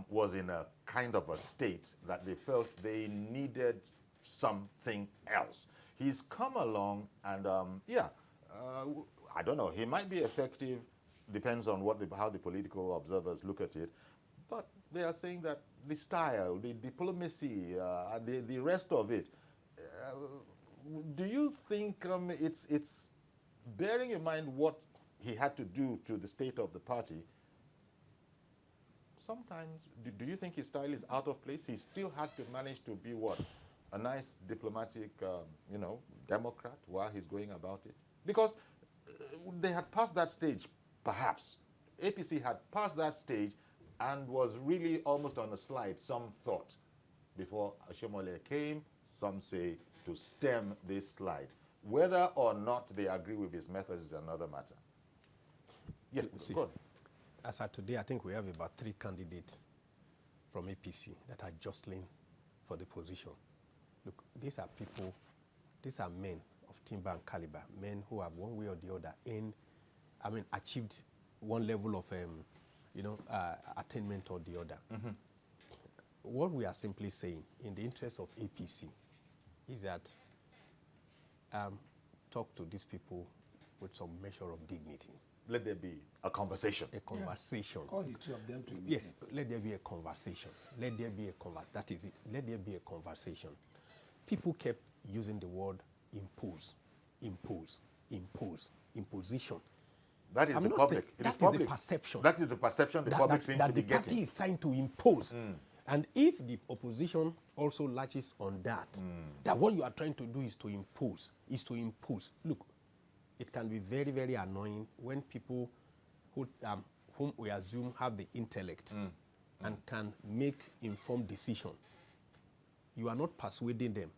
[SPEAKER 1] was in a kind of a state that they felt they needed something else. He's come along and, I don't know, he might be effective, depends on how the political observers look at it, but they are saying that the style, the diplomacy, the rest of it, do you think it's bearing in mind what he had to do to the state of the party? Sometimes, do you think his style is out of place? He still had to manage to be what? A nice diplomatic, Democrat while he's going about it? Because they had passed that stage, perhaps. APC had passed that stage and was really almost on a slide, some thought, before Oshiomhole came, some say, to stem this slide. Whether or not they agree with his methods is another matter. Yeah, go on.
[SPEAKER 3] As of today, I think we have about 3 candidates from APC that are jostling for the position. Look, these are people, these are men of timber and caliber, men who have one way or the other achieved one level of, attainment or the other. Mm-hmm. What we are simply saying, in the interest of APC, is that talk to these people with some measure of dignity.
[SPEAKER 1] Let there be a conversation.
[SPEAKER 3] A conversation.
[SPEAKER 2] Call the 2 of them to meet.
[SPEAKER 3] Yes, let there be a conversation. Let there be that is it. Let there be a conversation. People kept using the word impose, imposition.
[SPEAKER 1] That is the public. It is public.
[SPEAKER 3] The perception.
[SPEAKER 1] That is the perception the public seems to be getting.
[SPEAKER 3] That the party is trying to impose. And if the opposition also latches on that, that what you are trying to do is to impose, Look, it can be very, very annoying when people whom we assume have the intellect and can make informed decision. You are not persuading them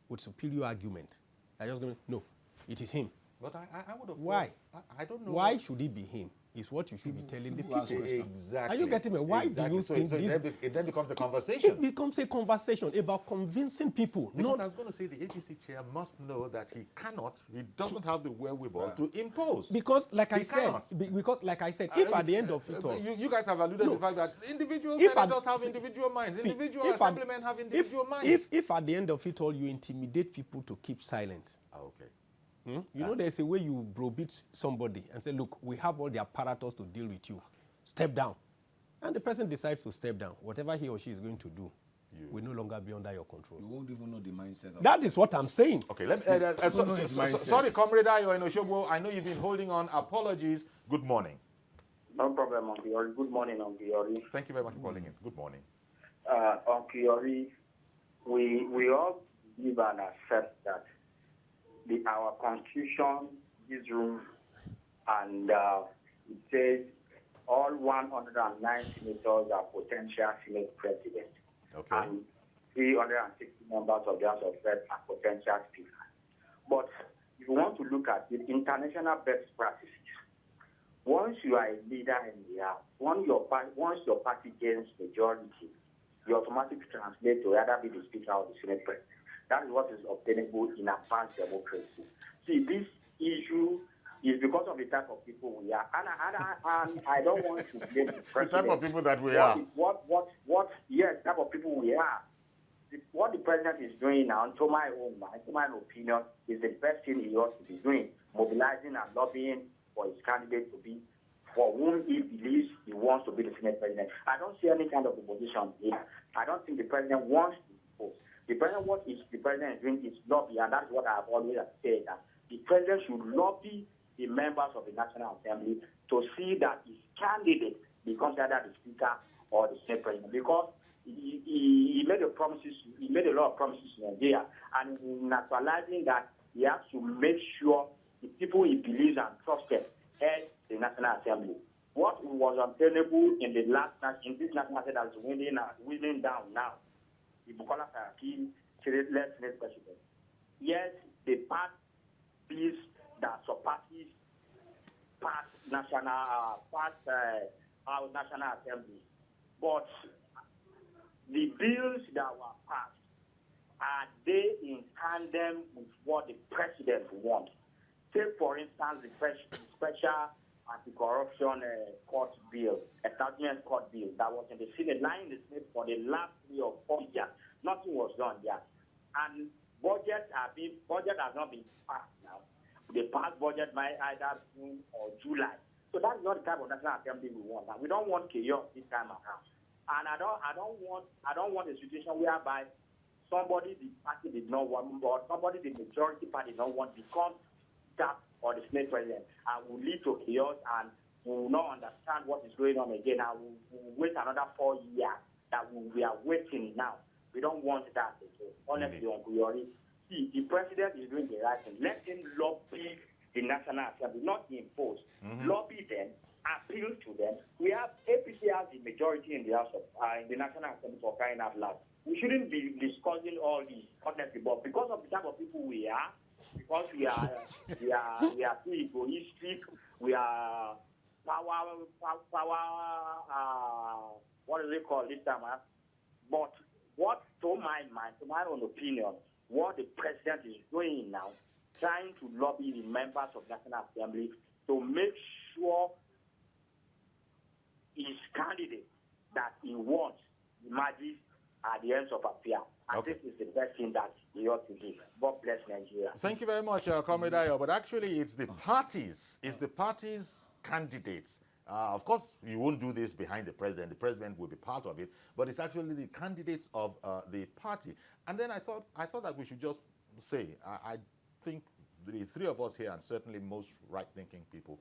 [SPEAKER 3] with superior argument. They're just going, no, it is him.
[SPEAKER 1] But I would have
[SPEAKER 3] Why?
[SPEAKER 1] thought, I don't know.
[SPEAKER 3] Why should it be him? Is what you should be telling the people.
[SPEAKER 1] Exactly.
[SPEAKER 3] Are you getting me? Why do you think this?
[SPEAKER 1] It then becomes a conversation.
[SPEAKER 3] It becomes a conversation about convincing people.
[SPEAKER 1] Because I was going to say the APC chair must know that he doesn't have the wherewithal to impose.
[SPEAKER 3] Because, like I said, if at the end of it all,
[SPEAKER 1] you guys have alluded to the fact that individual senators have individual minds, individual assemblymen have individual minds.
[SPEAKER 3] If at the end of it all you intimidate people to keep silent.
[SPEAKER 1] Okay.
[SPEAKER 3] You know, there's a way you browbeat somebody and say, look, we have all the apparatus to deal with you. Step down. And the person decides to step down. Whatever he or she is going to do will no longer be under your control.
[SPEAKER 2] You won't even know the mindset of
[SPEAKER 3] that is what I'm saying.
[SPEAKER 1] Okay, let me, sorry, Comrade Ayo in Oshogbo, I know you've been holding on. Apologies. Good morning.
[SPEAKER 10] No problem, Uncle Yori. Good morning, Uncle Yori.
[SPEAKER 1] Thank you very much for calling in. Good morning.
[SPEAKER 10] Uncle Yori, we all believe and accept that our constitution gives room, and it says all 109 senators are potential Senate presidents.
[SPEAKER 1] Okay.
[SPEAKER 10] And 360 members of the House of Reps are potential speakers. But if you want to look at the international best practices, once you are a leader in the House, once your party gains majority, you automatically translate to either be the Speaker or the Senate President. That is what is obtainable in advanced democracy. See, this issue is because of the type of people we are. And I don't want to blame the president.
[SPEAKER 1] The type of people that we are.
[SPEAKER 10] Yes, the type of people we are. What the president is doing now, to my own mind, to my opinion, is the best thing he ought to be doing, mobilizing and lobbying for his candidate to be, for whom he believes he wants to be the Senate president. I don't see any kind of opposition here. I don't think the president wants to impose. The president, what the president is doing is lobby, and that's what I have always said, that the president should lobby the members of the National Assembly to see that his candidate becomes either the Speaker or the Senate President, because he made a lot of promises in Nigeria, and in actualizing that, he has to make sure the people he believes and trusted head the National Assembly. What was untenable in this National Assembly that is winning down now, the Bukola Saraki Senate President. Yes, they passed bills that surpasses past our National Assembly, but the bills that were passed, are they in tandem with what the president wants? Take, for instance, the special anti-corruption court bill, establishment court bill that was in the Senate, lying in the Senate for the last 3 or 4 years. Nothing was done yet. And budget has not been passed now. The past budget by either June or July. So that's not the type of National Assembly we want. Now, we don't want chaos this time around. And I don't want a situation whereby somebody the party did not want, or somebody the majority party did not want, becomes that or the Senate President, and will lead to chaos, and we will not understand what is going on again, and we'll wait another 4 years that we are waiting now. We don't want that again. Honestly, Uncle Yori, see, the president is doing the right thing. Let him lobby the National Assembly, not impose. Lobby them, appeal to them. We have APC has the majority in the House of in the National Assembly, for crying out loud. We shouldn't be discussing all these honestly, but because of the type of people we are, because we are too egoistic, we are power. What do they call this time? But what, to my own opinion, what the president is doing now, trying to lobby the members of the National Assembly to make sure his candidate that he wants emerges at the end of appeal. And this is the best thing that he ought to do. God bless Nigeria.
[SPEAKER 1] Thank you very much, Comrade Ayo. But actually, it's the parties, candidates. Of course, you won't do this behind the president. The president will be part of it. But it's actually the candidates of the party. And then I thought that we should just say, I think the three of us here, and certainly most right-thinking people,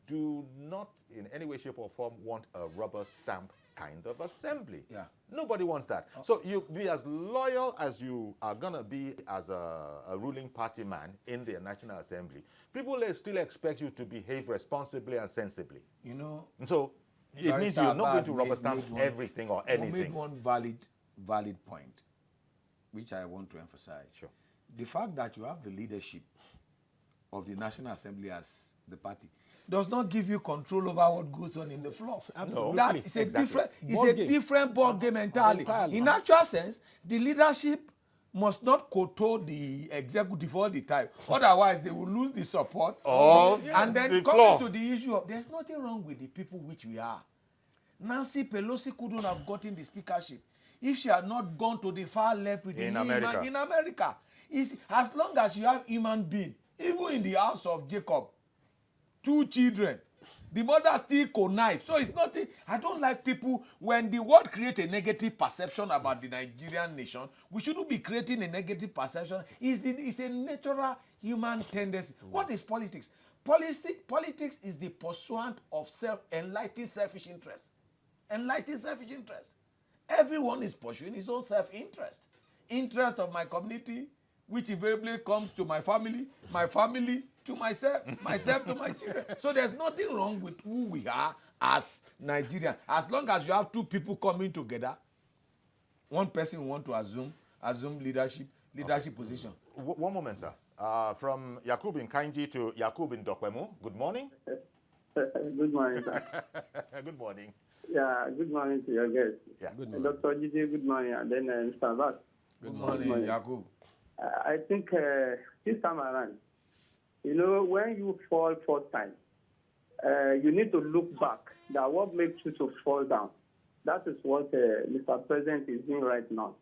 [SPEAKER 1] do not in any way, shape, or form want a rubber stamp kind of assembly. Yeah. Nobody wants that. So you be as loyal as you are going to be as a ruling party man in the National Assembly. People still expect you to behave responsibly and sensibly. You know. And so it means you're not going to rubber stamp everything or anything.
[SPEAKER 2] You made one valid point, which I want to emphasize. Sure. The fact that you have the leadership of the National Assembly as the party does not give you control over what goes on in the floor. Absolutely. That is a different ball game entirely. In actual sense, the leadership must not control the executive all the time. Otherwise, they will lose the support. And then coming to the issue of, there's nothing wrong with the people which we are. Nancy Pelosi couldn't have gotten the speakership if she had not gone to the far left with in America. As long as you have human being, even in the house of Jacob, 2 children, the mother still connives. So it's nothing. I don't like people, when the world creates a negative perception about the Nigerian nation, we shouldn't be creating a negative perception. It's a natural human tendency. What is politics? Politics is the pursuit of enlightened selfish interest. Enlightened selfish interest. Everyone is pursuing his own self-interest. Interest of my community, which invariably comes to my family to myself, myself to my children. So there's nothing wrong with who we are as Nigerians. As long as you have 2 people coming together, one person want to assume leadership position.
[SPEAKER 1] One moment, sir. From Yakub in Kainji to Yakub in Dokwemu. Good morning.
[SPEAKER 8] Good morning, sir.
[SPEAKER 1] Good morning.
[SPEAKER 8] Yeah, good morning to your guests.
[SPEAKER 1] Yeah.
[SPEAKER 8] Good morning. Dr. Gigi, good morning. And then Mr. Abbas.
[SPEAKER 2] Good morning, Yakub.
[SPEAKER 8] I think this time around, you know, when you fall 4 times, you need to look back. That what makes you to fall down. That is what Mr. President is doing right now.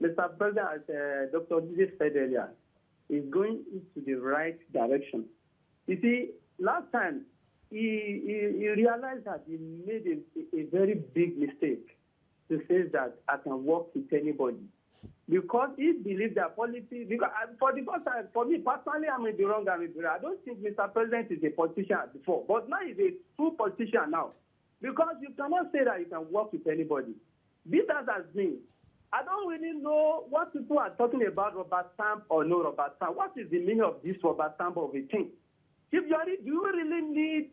[SPEAKER 8] Mr. President, as Dr. Gigi said earlier, is going into the right direction. You see, last time, he realized that he made a very big mistake to say that I can work with anybody.
[SPEAKER 9] because he believes that policy, because for the first time, for me personally, I'm in the wrong. I don't think Mr. President is a politician before, but now he's a true politician now. Because you cannot say that you can work with anybody. This has been. I don't really know what people are talking about, rubber stamp or no rubber stamp. What is the meaning of this rubber stamp of a thing? Chief Buhari, do you really need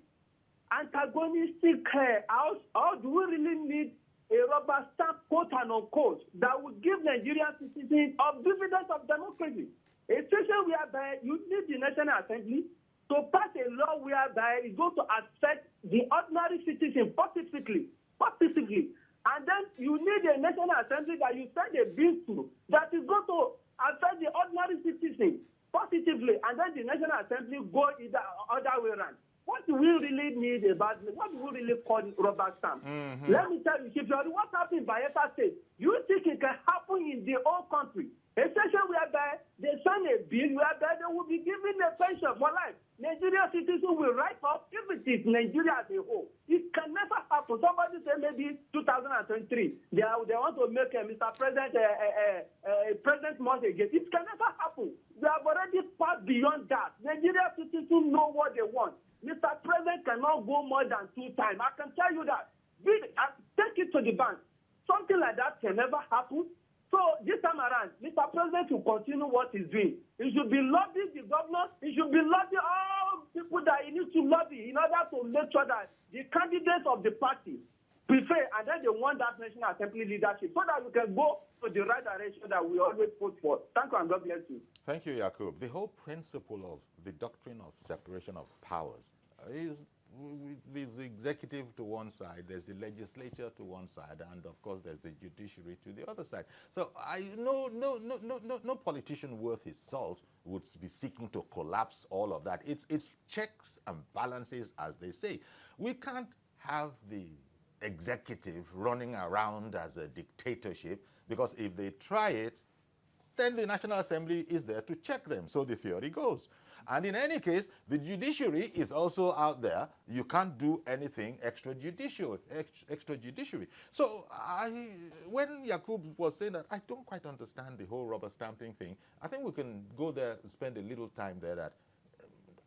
[SPEAKER 9] antagonistic house, or do we really need a rubber stamp, quote and unquote, that would give Nigerian citizens a dividend of democracy? A situation whereby you need the National Assembly to pass a law whereby it's going to affect the ordinary citizen positively. And then you need a National Assembly that you send a bill to that is going to affect the ordinary citizen positively, and then the National Assembly go either other way around. What do we really need about, what do we really call rubber stamp? Let me tell you, Chief Buhari, what happened in Bayelsa State, you think it can happen in the whole country? A session whereby they sign a bill whereby they will be given a pension for life. Nigerian citizens will write up if it is Nigeria as a whole. It can never happen. Somebody say maybe 2023, they want to make Mr. President President once again. It can never happen. We have already passed beyond that. Nigerian citizens know what they want. Mr. President cannot go more than 2 times. I can tell you that. Take it to the bank. Something like that can never happen. So this time around, Mr. President will continue what he's doing. He should be lobbying the governors. He should be lobbying all people that he needs to lobby in order to make sure that the candidates of the party prefer, and then they want that National Assembly leadership so that we can go to the right direction that we always put forth. Thank you, and God bless you.
[SPEAKER 1] Thank you, Yakub. The whole principle of the doctrine of separation of powers is there's the executive to one side, there's the legislature to one side, and of course there's the judiciary to the other side. So no politician worth his salt would be seeking to collapse all of that. It's checks and balances, as they say. We can't have the executive running around as a dictatorship, because if they try it, then the National Assembly is there to check them. So the theory goes. And in any case, the judiciary is also out there. You can't do anything extrajudiciary. So when Yakub was saying that, I don't quite understand the whole rubber stamping thing, I think we can go there and spend a little time there. That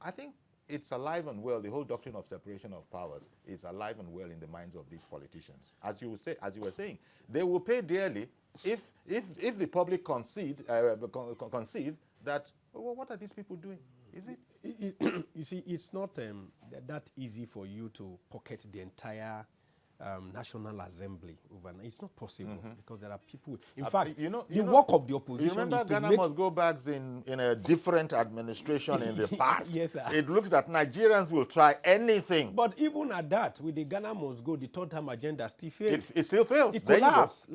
[SPEAKER 1] I think it's alive and well. The whole doctrine of separation of powers is alive and well in the minds of these politicians. As you were saying, they will pay dearly if the public conceive that, well, what are these people doing? Is it?
[SPEAKER 3] You see, it's not that easy for you to pocket the entire National Assembly overnight. It's not possible because there are people. In fact, the work of the opposition.
[SPEAKER 1] You remember
[SPEAKER 3] is to
[SPEAKER 1] Ghana
[SPEAKER 3] make
[SPEAKER 1] must go back in a different administration in the past.
[SPEAKER 3] Yes, sir.
[SPEAKER 1] It looks that Nigerians will try anything.
[SPEAKER 3] But even at that, with the Ghana must go, the third-term agenda still failed.
[SPEAKER 1] It still fails.
[SPEAKER 3] It
[SPEAKER 1] There you go.
[SPEAKER 3] collapsed.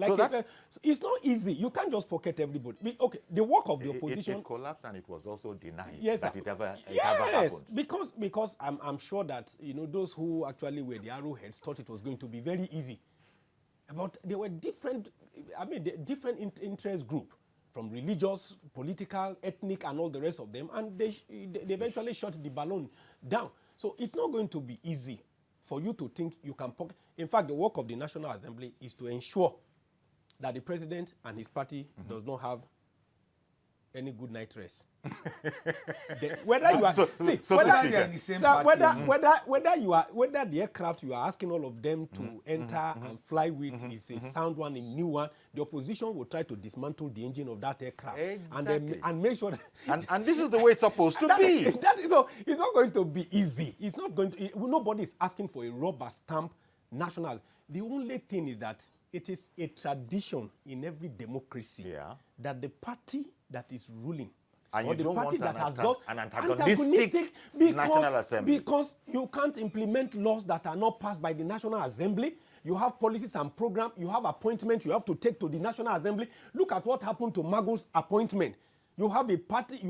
[SPEAKER 1] So
[SPEAKER 3] It's not easy. You can't just pocket everybody. Okay, the work of the opposition.
[SPEAKER 1] It collapsed, and it was also denied
[SPEAKER 3] Yes,
[SPEAKER 1] that it ever happened.
[SPEAKER 3] because I'm sure that those who actually were the arrowheads thought it was going to be very easy. But there were different interest group, from religious, political, ethnic, and all the rest of them, and they eventually shut the balloon down. So it's not going to be easy for you to think you can pocket. In fact, the work of the National Assembly is to ensure that the president and his party does not have any good night rest. Whether you are whether the aircraft you are asking all of them to enter and fly with is a sound one, a new one, the opposition will try to dismantle the engine of that aircraft and make sure that
[SPEAKER 1] and this is the way it's supposed to be.
[SPEAKER 3] So it's not going to be easy. It's not going to. Nobody is asking for a rubber stamp national. The only thing is that it is a tradition in every democracy that the party that is ruling,
[SPEAKER 1] and
[SPEAKER 3] or
[SPEAKER 1] you
[SPEAKER 3] the
[SPEAKER 1] don't
[SPEAKER 3] party
[SPEAKER 1] want
[SPEAKER 3] that has
[SPEAKER 1] an
[SPEAKER 3] got
[SPEAKER 1] antagonistic National Assembly.
[SPEAKER 3] Because you can't implement laws that are not passed by the National Assembly. You have policies and programs, you have appointments you have to take to the National Assembly. Look at what happened to Mago's appointment. You have a party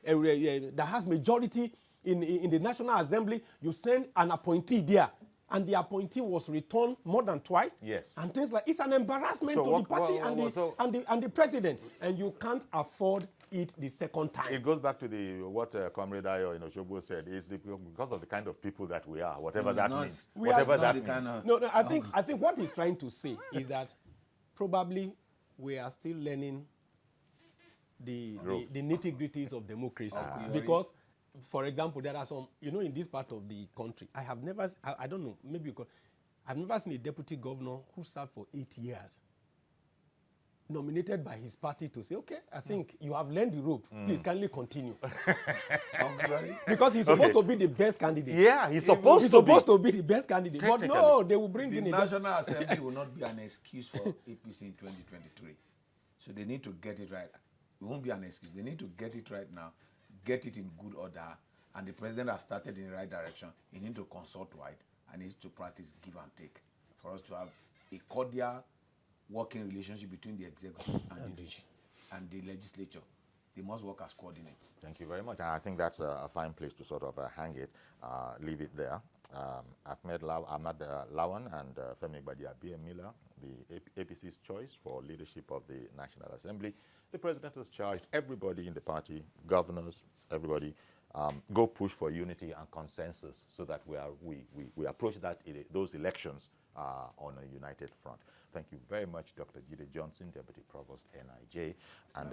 [SPEAKER 3] that has majority in the National Assembly. You send an appointee there, and the appointee was returned more than twice.
[SPEAKER 1] Yes.
[SPEAKER 3] And things like it's an embarrassment to the party and the president, and you can't afford it the second time.
[SPEAKER 1] It goes back to what Comrade Ayo Oshobo said. Is because of the kind of people that we are, whatever that means. Whatever that means.
[SPEAKER 3] No, I think what he's trying to say is that probably we are still learning the
[SPEAKER 1] Rules.
[SPEAKER 3] nitty-gritties of democracy. Because, for example, there are some, you know, in this part of the country, I have never, I don't know, maybe because I've never seen a deputy governor who served for 8 years nominated by his party to say, okay, I think you have learned the rope. Please kindly continue. Because he's supposed to be the best candidate.
[SPEAKER 1] Yeah, he's supposed to
[SPEAKER 3] be the best candidate. But no, they will bring in
[SPEAKER 2] the
[SPEAKER 3] a
[SPEAKER 2] National Assembly will not be an excuse for APC in 2023. So they need to get it right. It won't be an excuse. They need to get it right now, get it in good order, and the president has started in the right direction. He needs to consult wide and needs to practice give and take for us to have a cordial working relationship between the executive and the legislature. They must work as coordinates.
[SPEAKER 1] Thank you very much. I think that's a fine place to sort of hang it, leave it there. Ahmed Lawan and Femi Gbadiabiamila, the APC's choice for leadership of the National Assembly. The president has charged everybody in the party, governors, everybody, go push for unity and consensus so that we approach those elections on a united front. Thank you very much, Dr. Jide Johnson, Deputy Provost, NIJ, and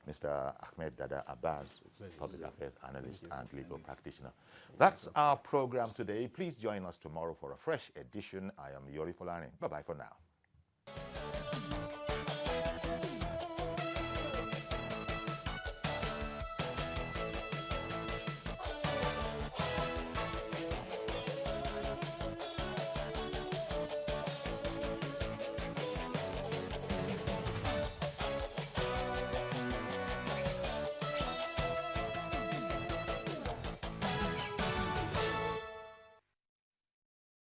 [SPEAKER 1] Mr. Ahmed Dada Abbas, Public Affairs Analyst and Legal Practitioner. That's our program today. Please join us tomorrow for a fresh edition. I am Yori Folani. Bye-bye for now.